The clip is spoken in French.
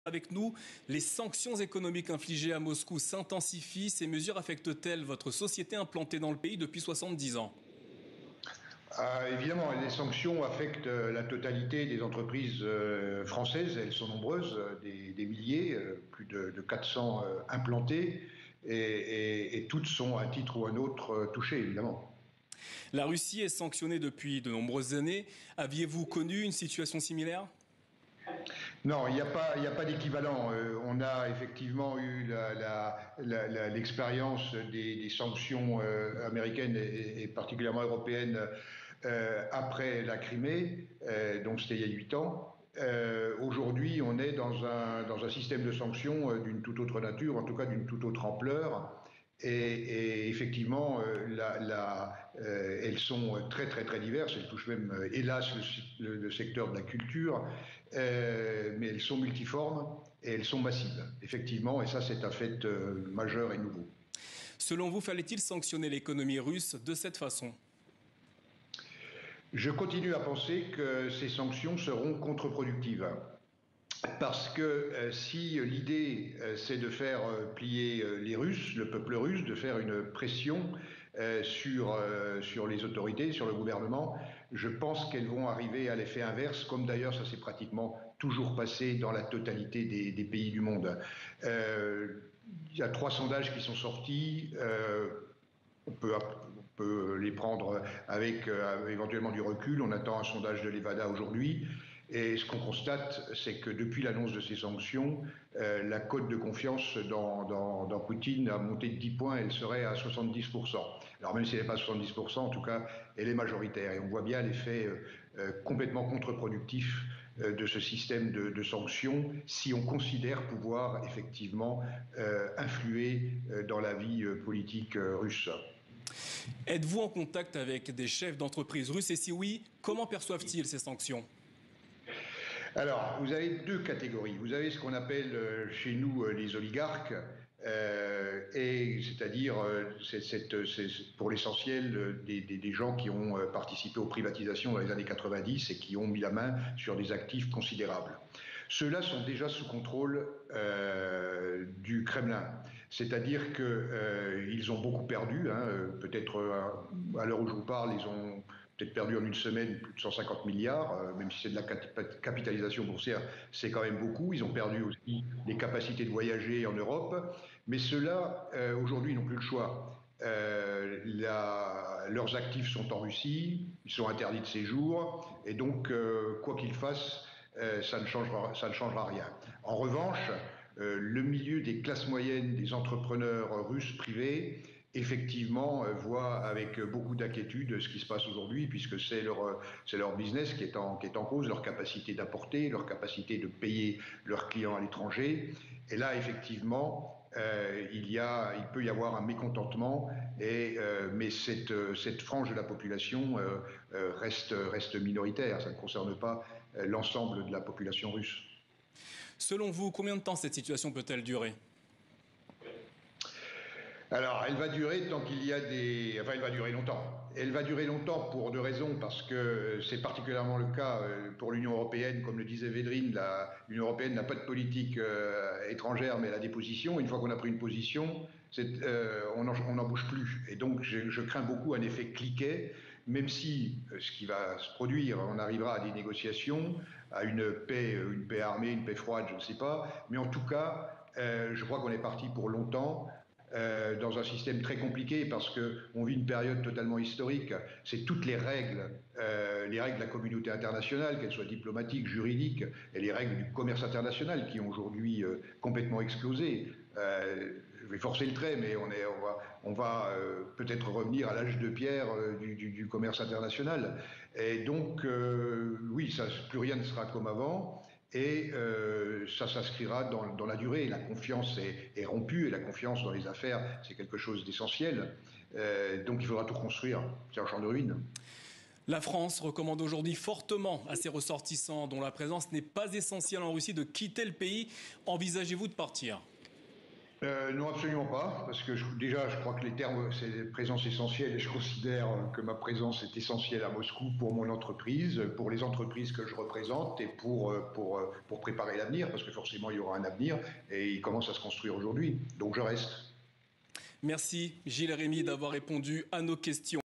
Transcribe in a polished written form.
Avec nous, les sanctions économiques infligées à Moscou s'intensifient. Ces mesures affectent-elles votre société implantée dans le pays depuis 70 ans? Évidemment, les sanctions affectent la totalité des entreprises françaises. Elles sont nombreuses, des milliers, plus de 400 implantées, et toutes sont à un titre ou un autre touchées, évidemment. La Russie est sanctionnée depuis de nombreuses années. Aviez-vous connu une situation similaire? Non, il n'y a pas d'équivalent. On a effectivement eu l'expérience des sanctions américaines et particulièrement européennes après la Crimée, donc c'était il y a 8 ans. Aujourd'hui, on est dans un système de sanctions d'une toute autre nature, en tout cas d'une toute autre ampleur. Et effectivement, elles sont très très très diverses. Elles touchent même, hélas, le secteur de la culture, mais elles sont multiformes et elles sont massives, effectivement. Et ça, c'est un fait majeur et nouveau. Selon vous, fallait-il sanctionner l'économie russe de cette façon? Je continue à penser que ces sanctions seront contre-productives. Parce que si l'idée c'est de faire plier les Russes, le peuple russe, de faire une pression sur les autorités, sur le gouvernement, je pense qu'elles vont arriver à l'effet inverse, comme d'ailleurs ça s'est pratiquement toujours passé dans la totalité des pays du monde. Il y a 3 sondages qui sont sortis. On peut les prendre avec éventuellement du recul. On attend un sondage de l'Evada aujourd'hui. Et ce qu'on constate, c'est que depuis l'annonce de ces sanctions, la cote de confiance dans Poutine a monté de 10 points, elle serait à 70%. Alors même si elle n'est pas à 70%, en tout cas, elle est majoritaire. Et on voit bien l'effet complètement contre-productif de ce système de sanctions si on considère pouvoir effectivement influer dans la vie politique russe. Êtes-vous en contact avec des chefs d'entreprise russes et si oui, comment perçoivent-ils ces sanctions? Alors, vous avez 2 catégories. Vous avez ce qu'on appelle chez nous les oligarques, et c'est-à-dire, c'est pour l'essentiel des gens qui ont participé aux privatisations dans les années 90 et qui ont mis la main sur des actifs considérables. Ceux-là sont déjà sous contrôle du Kremlin. C'est-à-dire qu'ils ont beaucoup perdu. Peut-être à l'heure où je vous parle, ils ont peut-être perdu en une semaine plus de 150 milliards, même si c'est de la capitalisation boursière, c'est quand même beaucoup. Ils ont perdu aussi les capacités de voyager en Europe. Mais ceux-là, aujourd'hui, n'ont plus le choix. Leurs actifs sont en Russie, ils sont interdits de séjour, et donc, quoi qu'ils fassent, ça ne changera rien. En revanche, le milieu des classes moyennes, des entrepreneurs russes privés, effectivement, voit avec beaucoup d'inquiétude ce qui se passe aujourd'hui, puisque c'est leur business qui est en cause, leur capacité d'apporter, leur capacité de payer leurs clients à l'étranger. Et là, effectivement, il peut y avoir un mécontentement, mais cette frange de la population reste minoritaire. Ça ne concerne pas l'ensemble de la population russe. Selon vous, combien de temps cette situation peut-elle durer? Alors, elle va durer tant qu'il y a Enfin, elle va durer longtemps. Elle va durer longtemps pour 2 raisons, parce que c'est particulièrement le cas pour l'Union européenne. Comme le disait Védrine, l'Union européenne n'a pas de politique étrangère, mais elle a des positions. Une fois qu'on a pris une position, on n'en bouge plus. Et donc, je crains beaucoup un effet cliquet, même si ce qui va se produire, on arrivera à des négociations, à une paix armée, une paix froide, je ne sais pas. Mais en tout cas, je crois qu'on est parti pour longtemps. Dans un système très compliqué parce qu'on vit une période totalement historique. C'est toutes les règles de la communauté internationale, qu'elles soient diplomatiques, juridiques, et les règles du commerce international qui ont aujourd'hui complètement explosé. Je vais forcer le trait, mais on va peut-être revenir à l'âge de pierre du commerce international. Et donc, oui, plus rien ne sera comme avant. Et ça s'inscrira dans la durée. La confiance est rompue, et la confiance dans les affaires, c'est quelque chose d'essentiel. Donc il faudra tout reconstruire. C'est un champ de ruines. La France recommande aujourd'hui fortement à ses ressortissants dont la présence n'est pas essentielle en Russie de quitter le pays. Envisagez-vous de partir? Non, absolument pas, parce que déjà, je crois que les termes, c'est présence essentielle, et je considère que ma présence est essentielle à Moscou pour mon entreprise, pour les entreprises que je représente et pour préparer l'avenir, parce que forcément, il y aura un avenir, et il commence à se construire aujourd'hui. Donc, je reste. Merci Gilles Rémy d'avoir répondu à nos questions.